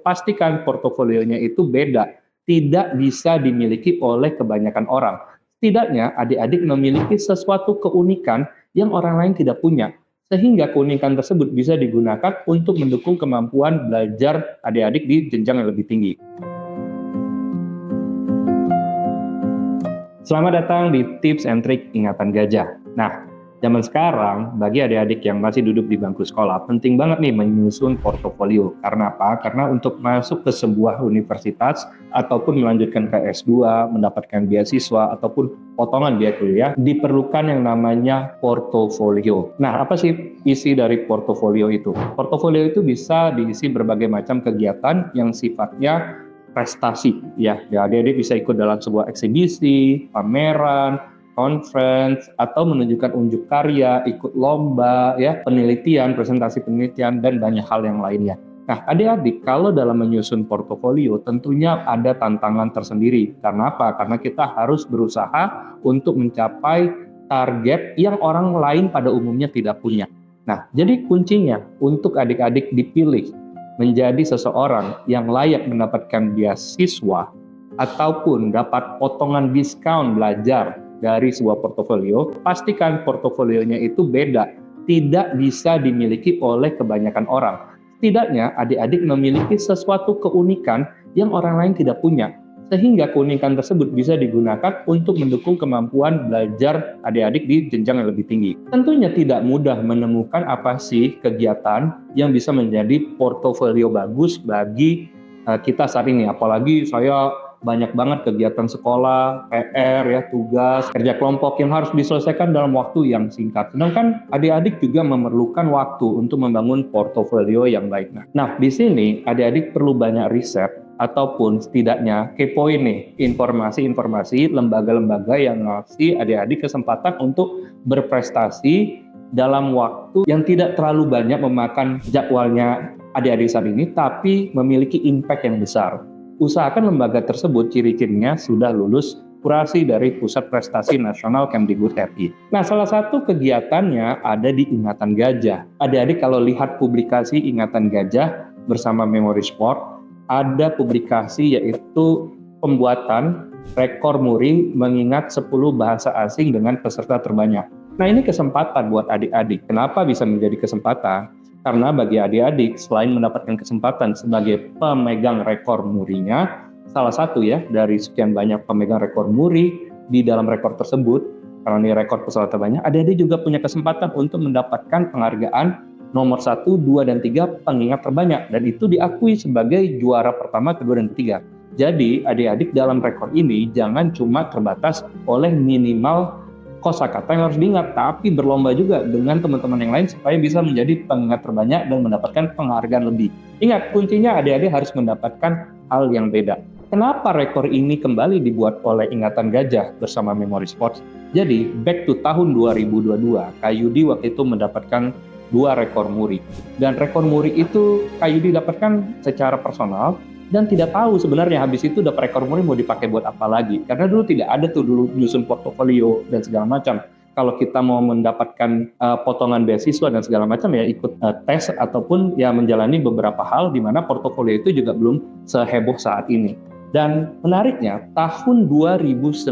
pastikan portofolionya itu beda, tidak bisa dimiliki oleh kebanyakan orang. Setidaknya adik-adik memiliki sesuatu keunikan yang orang lain tidak punya, sehingga keunikan tersebut bisa digunakan untuk mendukung kemampuan belajar adik-adik di jenjang yang lebih tinggi. Selamat datang di Tips and Trik Ingatan Gajah. Nah, zaman sekarang bagi adik-adik yang masih duduk di bangku sekolah, penting banget nih menyusun portofolio. Karena apa? Karena untuk masuk ke sebuah universitas ataupun melanjutkan ke S2, mendapatkan beasiswa ataupun potongan biaya kuliah, diperlukan yang namanya portofolio. Nah, apa sih isi dari portofolio itu? Portofolio itu bisa diisi berbagai macam kegiatan yang sifatnya prestasi, ya adik-adik bisa ikut dalam sebuah eksibisi, pameran, conference, atau menunjukkan unjuk karya, ikut lomba, ya penelitian, presentasi penelitian, dan banyak hal yang lainnya. Nah, adik-adik kalau dalam menyusun portofolio tentunya ada tantangan tersendiri. Karena apa? Karena kita harus berusaha untuk mencapai target yang orang lain pada umumnya tidak punya. Nah, jadi kuncinya untuk adik-adik dipilih menjadi seseorang yang layak mendapatkan beasiswa ataupun dapat potongan diskon belajar dari sebuah portofolio, pastikan portofolionya itu beda, tidak bisa dimiliki oleh kebanyakan orang. Setidaknya adik-adik memiliki sesuatu keunikan yang orang lain tidak punya, sehingga keunikan tersebut bisa digunakan untuk mendukung kemampuan belajar adik-adik di jenjang yang lebih tinggi. Tentunya tidak mudah menemukan apa sih kegiatan yang bisa menjadi portofolio bagus bagi kita saat ini. Apalagi saya banyak banget kegiatan sekolah, PR, ya tugas, kerja kelompok yang harus diselesaikan dalam waktu yang singkat. Sedangkan adik-adik juga memerlukan waktu untuk membangun portofolio yang baik. Nah, di sini adik-adik perlu banyak riset ataupun setidaknya kepoin nih informasi-informasi lembaga-lembaga yang ngasih adik-adik kesempatan untuk berprestasi dalam waktu yang tidak terlalu banyak memakan jadwalnya adik-adik saat ini, tapi memiliki impact yang besar. Usahakan lembaga tersebut ciri-cirinya sudah lulus kurasi dari Pusat Prestasi Nasional Kemdikbud RI. Nah, salah satu kegiatannya ada di Ingatan Gajah. Adik-adik kalau lihat publikasi Ingatan Gajah bersama Memori Sport, ada publikasi yaitu pembuatan rekor muri mengingat 10 bahasa asing dengan peserta terbanyak. Nah, ini kesempatan buat adik-adik. Kenapa bisa menjadi kesempatan? Karena bagi adik-adik selain mendapatkan kesempatan sebagai pemegang rekor murinya, salah satu ya dari sekian banyak pemegang rekor muri di dalam rekor tersebut, karena ini rekor peserta terbanyak, adik-adik juga punya kesempatan untuk mendapatkan penghargaan nomor 1, 2, dan 3 pengingat terbanyak, dan itu diakui sebagai juara pertama, kedua, dan ketiga. Jadi adik-adik dalam rekor ini jangan cuma terbatas oleh minimal kosakata yang harus diingat, tapi berlomba juga dengan teman-teman yang lain supaya bisa menjadi pengingat terbanyak dan mendapatkan penghargaan lebih. Ingat, kuncinya adik-adik harus mendapatkan hal yang beda. Kenapa rekor ini kembali dibuat oleh Ingatan Gajah bersama Memori Sports? Jadi, back to tahun 2022, Kayudi waktu itu mendapatkan 2 rekor muri. Dan rekor muri itu Kayudi dapatkan secara personal dan tidak tahu sebenarnya habis itu dapat rekor muri mau dipakai buat apa lagi. Karena dulu tidak ada tuh dulu nyusun portofolio dan segala macam. Kalau kita mau mendapatkan potongan beasiswa dan segala macam ya ikut tes ataupun ya menjalani beberapa hal di mana portofolio itu juga belum seheboh saat ini. Dan menariknya tahun 2009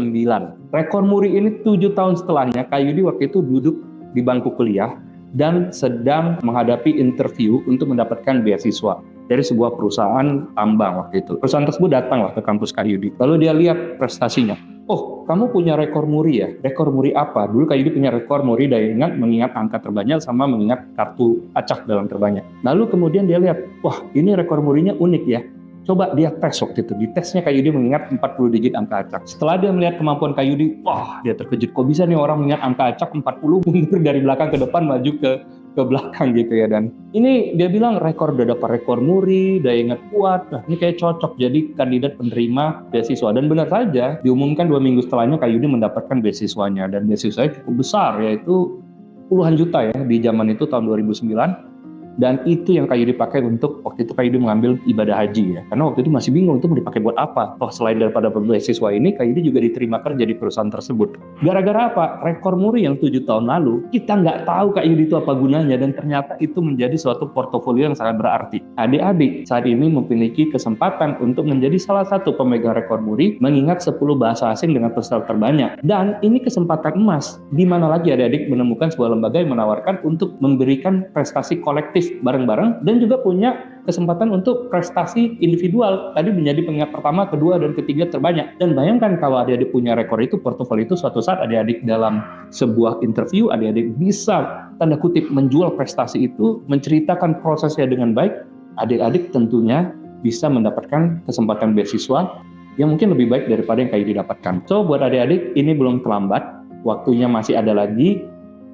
rekor muri ini 7 tahun setelahnya Kayudi waktu itu duduk di bangku kuliah dan sedang menghadapi interview untuk mendapatkan beasiswa dari sebuah perusahaan tambang waktu itu. Perusahaan tersebut datanglah ke kampus Kayudi. Lalu dia lihat prestasinya. Oh, kamu punya rekor muri ya? Rekor muri apa? Dulu Kayudi punya rekor muri daya ingat, mengingat angka terbanyak sama mengingat kartu acak dalam terbanyak. Lalu kemudian dia lihat, wah ini rekor murinya unik ya. Coba dia tes waktu itu. Di tesnya Kayudi mengingat 40 digit angka acak. Setelah dia melihat kemampuan Kayudi, wah dia terkejut. Kok bisa nih orang mengingat angka acak 40 mundur dari belakang ke depan maju ke belakang gitu ya. Dan ini dia bilang rekor udah dapat rekor muri, daya ingat kuat. Nah ini kayak cocok jadi kandidat penerima beasiswa. Dan benar saja diumumkan 2 minggu setelahnya Kayudi mendapatkan beasiswanya. Dan beasiswanya cukup besar yaitu puluhan juta ya di zaman itu tahun 2009. Dan itu yang Kak Yudi pakai untuk waktu itu Kak Yudi mengambil ibadah haji ya. Karena waktu itu masih bingung itu mau dipakai buat apa. Toh selain daripada beasiswa ini, Kak Yudi juga diterima kerja di perusahaan tersebut. Gara-gara apa? Rekor muri yang 7 tahun lalu, kita nggak tahu Kak Yudi itu apa gunanya, dan ternyata itu menjadi suatu portofolio yang sangat berarti. Adik-adik saat ini memiliki kesempatan untuk menjadi salah satu pemegang rekor muri, mengingat 10 bahasa asing dengan peserta terbanyak. Dan ini kesempatan emas, di mana lagi adik-adik menemukan sebuah lembaga yang menawarkan untuk memberikan prestasi kolektif bareng-bareng, dan juga punya kesempatan untuk prestasi individual tadi menjadi pengingat pertama, kedua, dan ketiga terbanyak. Dan bayangkan kalau adik-adik punya rekor itu, portofolio itu, suatu saat adik-adik dalam sebuah interview, adik-adik bisa tanda kutip menjual prestasi itu, menceritakan prosesnya dengan baik, adik-adik tentunya bisa mendapatkan kesempatan beasiswa yang mungkin lebih baik daripada yang Kak Yudi dapatkan. So buat adik-adik, ini belum terlambat, waktunya masih ada lagi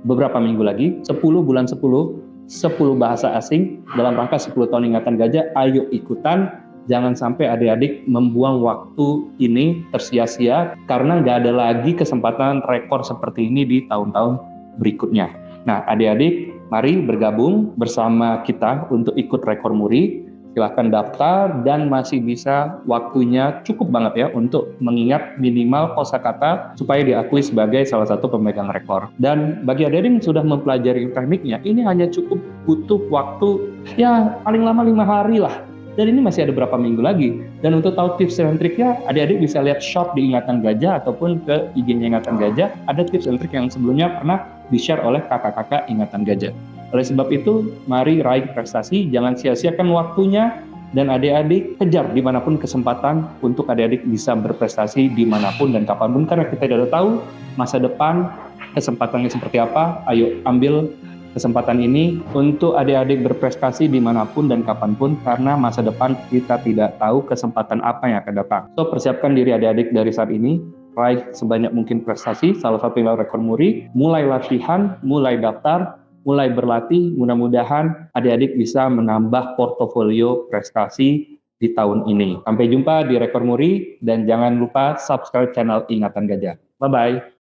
beberapa minggu lagi, 10 bulan 10 bahasa asing dalam rangka 10 tahun Ingatan Gajah. Ayo ikutan, jangan sampai adik-adik membuang waktu ini tersia-sia karena nggak ada lagi kesempatan rekor seperti ini di tahun-tahun berikutnya. Nah adik-adik, mari bergabung bersama kita untuk ikut rekor muri. Silahkan daftar, dan masih bisa, waktunya cukup banget ya untuk mengingat minimal kosakata supaya diakui sebagai salah satu pemegang rekor. Dan bagi adik-adik yang sudah mempelajari tekniknya, ini hanya cukup butuh waktu ya paling lama 5 hari lah. Dan ini masih ada berapa minggu lagi. Dan untuk tahu tips dan triknya, adik-adik bisa lihat shop di Ingatan Gajah ataupun ke IG-nya Ingatan Gajah. Ada tips dan trik yang sebelumnya pernah di-share oleh kakak-kakak Ingatan Gajah. Oleh sebab itu, mari raih prestasi, jangan sia-siakan waktunya, dan adik-adik kejar dimanapun kesempatan untuk adik-adik bisa berprestasi dimanapun dan kapanpun, karena kita tidak tahu masa depan kesempatannya seperti apa. Ayo ambil kesempatan ini untuk adik-adik berprestasi dimanapun dan kapanpun, karena masa depan kita tidak tahu kesempatan apa yang akan datang. So persiapkan diri adik-adik dari saat ini, raih sebanyak mungkin prestasi, salah satunya rekor muri, mulai latihan, mulai daftar, mulai berlatih. Mudah-mudahan adik-adik bisa menambah portofolio prestasi di tahun ini. Sampai jumpa di Rekor Muri, dan jangan lupa subscribe channel Ingatan Gajah. Bye-bye.